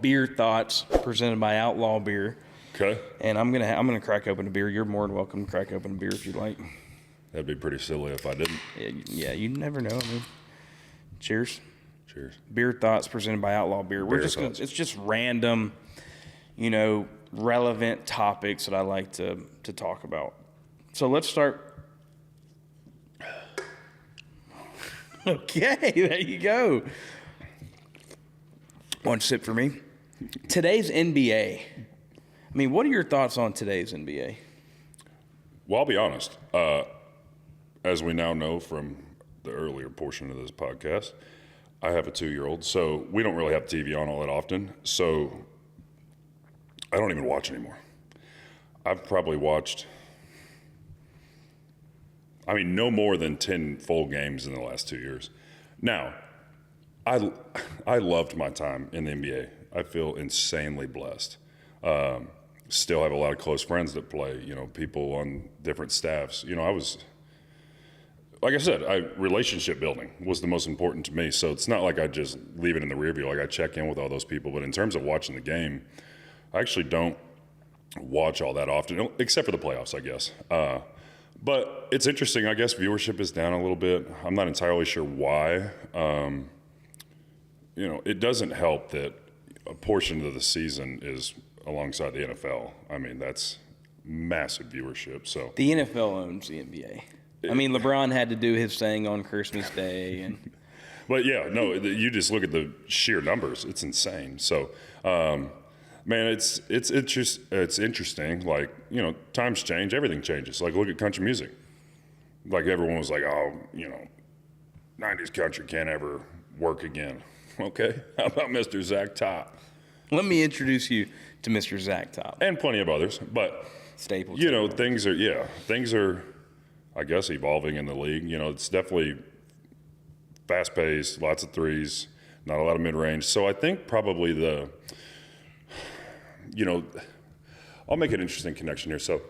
beer thoughts presented by Outlaw Beer. Okay. And I'm gonna crack open a beer. You're more than welcome to crack open a beer if you'd like. That'd be pretty silly if I didn't. Yeah, you never know. I mean, cheers. Cheers. Beer thoughts presented by Outlaw Beer. It's just random, relevant topics that I like to talk about. So let's start. Okay, there you go. One sip for me. Today's NBA. I mean, what are your thoughts on today's NBA? Well, I'll be honest. As we now know from the earlier portion of this podcast, I have a 2-year-old, so we don't really have TV on all that often. So I don't even watch anymore. I've probably watched, no more than 10 full games in the last 2 years. Now, I loved my time in the NBA. I feel insanely blessed. Still have a lot of close friends that play, people on different staffs. I was, like I said, relationship building was the most important to me. So it's not like I just leave it in the rear view. Like I check in with all those people. But in terms of watching the game, I actually don't watch all that often, except for the playoffs, I guess. But it's interesting. I guess viewership is down a little bit. I'm not entirely sure why. It doesn't help that a portion of the season is alongside the NFL. That's massive viewership. So the NFL owns the NBA. LeBron had to do his thing on Christmas Day, and but yeah, no, you just look at the sheer numbers; it's insane. So, man, it's interesting. Like times change, everything changes. Like look at country music. Like everyone was like, oh, 90s country can't ever work again. Okay, how about Mr. Zach Top? Let me introduce you to Mr. Zach Top. And plenty of others, but Staples. Things are, I guess, evolving in the league. It's definitely fast-paced, lots of threes, not a lot of mid-range. So I think probably I'll make an interesting connection here. So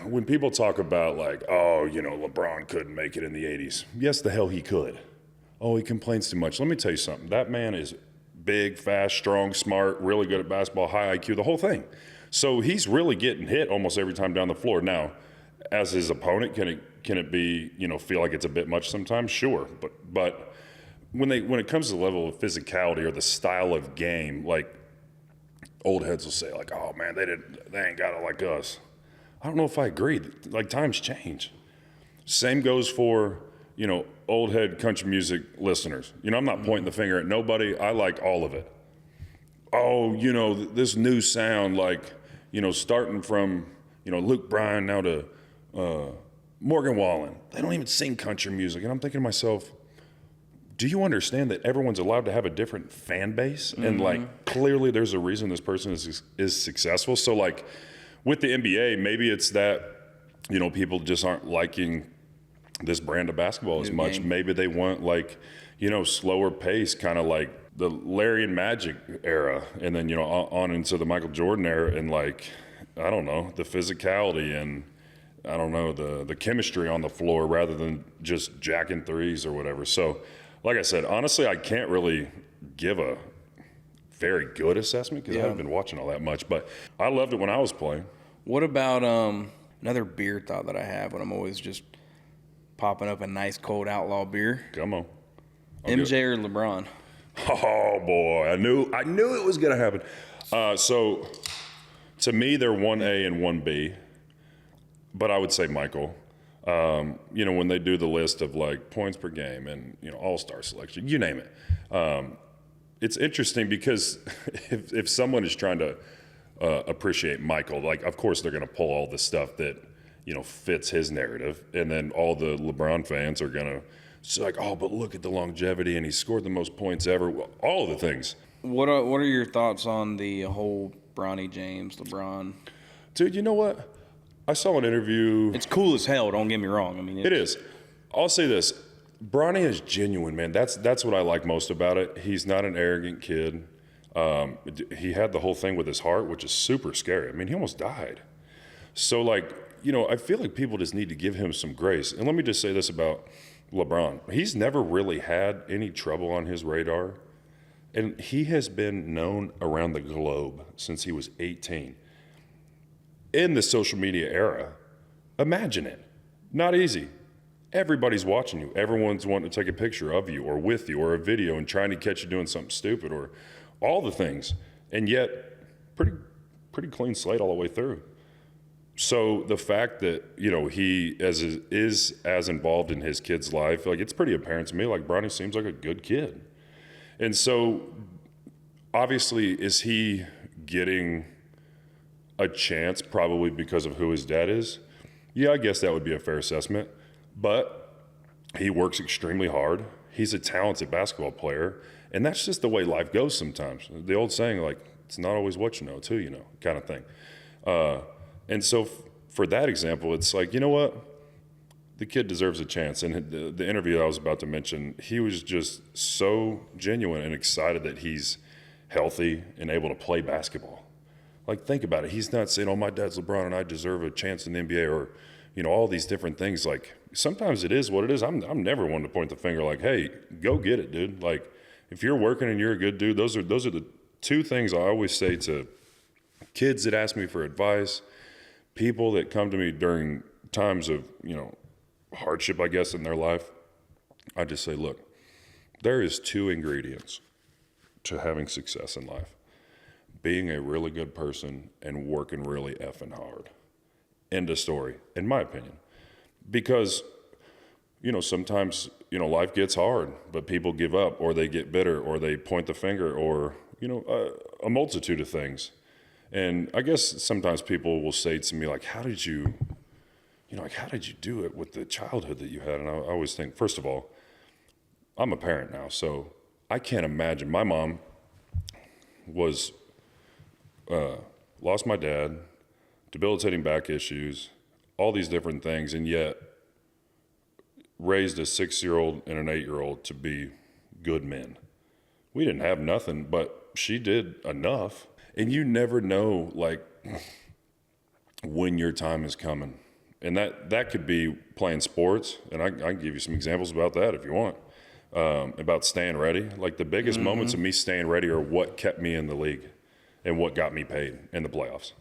when people talk about like, oh, LeBron couldn't make it in the 80s. Yes, the hell he could. Oh, he complains too much. Let me tell you something. That man is big, fast, strong, smart, really good at basketball, high IQ, the whole thing. So he's really getting hit almost every time down the floor. Now, as his opponent, can it be, feel like it's a bit much sometimes? Sure. But when it comes to the level of physicality or the style of game, like old heads will say like, oh man, they ain't got it like us. I don't know if I agree. Like times change. Same goes for, old head country music listeners. I'm not pointing the finger at nobody. I like all of it. Oh, this new sound, like, starting from, Luke Bryan now to Morgan Wallen. They don't even sing country music. And I'm thinking to myself, do you understand that everyone's allowed to have a different fan base? Mm-hmm. And like, clearly there's a reason this person is successful. So like with the NBA, maybe it's that, people just aren't liking this brand of basketball as much. Maybe they want like, slower pace, kind of like the Larry and Magic era, and then, on into the Michael Jordan era, and like, I don't know, the physicality and I don't know, the chemistry on the floor rather than just jacking threes or whatever. So like I said, honestly, I can't really give a very good assessment because I haven't been watching all that much, but I loved it when I was playing. What about another beer thought that I have when I'm always just popping up a nice cold Outlaw Beer? Come on. MJ or LeBron? Oh boy, I knew it was gonna happen. So to me, they're 1A and 1B, but I would say Michael. When they do the list of like points per game and all-star selection, you name it. It's interesting because if someone is trying to appreciate Michael, like of course they're gonna pull all the stuff that fits his narrative, and then all the LeBron fans are gonna say like, oh, but look at the longevity, and he scored the most points ever. All of the things. What are your thoughts on the whole Bronny James, LeBron? Dude, you know what? I saw an interview. It's cool as hell. Don't get me wrong. It is. I'll say this: Bronny is genuine, man. That's what I like most about it. He's not an arrogant kid. He had the whole thing with his heart, which is super scary. He almost died. So like, I feel like people just need to give him some grace. And let me just say this about LeBron. He's never really had any trouble on his radar And he has been known around the globe since he was 18. In the social media era, imagine it. Not easy. Everybody's watching you. Everyone's wanting to take a picture of you or with you or a video and trying to catch you doing something stupid or all the things. And yet, pretty clean slate all the way through. So the fact that, he is as involved in his kid's life, like it's pretty apparent to me, like Bronny seems like a good kid. And so obviously, is he getting a chance probably because of who his dad is? Yeah, I guess that would be a fair assessment. But he works extremely hard. He's a talented basketball player. And that's just the way life goes sometimes. The old saying, like, it's not always what you know, it's who you know, kind of thing. And so for that example, it's like, you know what? The kid deserves a chance. And the interview I was about to mention, he was just so genuine and excited that he's healthy and able to play basketball. Like, think about it. He's not saying, oh, my dad's LeBron and I deserve a chance in the NBA or, all these different things. Like, sometimes it is what it is. I'm never one to point the finger like, hey, go get it, dude. Like, if you're working and you're a good dude, those are the two things I always say to kids that ask me for advice, people that come to me during times of, hardship, I guess, in their life. I just say, look, there is two ingredients to having success in life: being a really good person and working really effing hard. End of story, in my opinion. Because, sometimes, life gets hard, but people give up or they get bitter or they point the finger or, a multitude of things. And I guess sometimes people will say to me, like, how did you do it with the childhood that you had? And I always think, first of all, I'm a parent now, so I can't imagine. My mom was, lost my dad, debilitating back issues, all these different things, and yet raised a 6-year-old and an 8-year-old to be good men. We didn't have nothing, but she did enough. And you never know, like, when your time is coming. And that could be playing sports, and I can give you some examples about that if you want, about staying ready. Like, the biggest moments of me staying ready are what kept me in the league and what got me paid in the playoffs.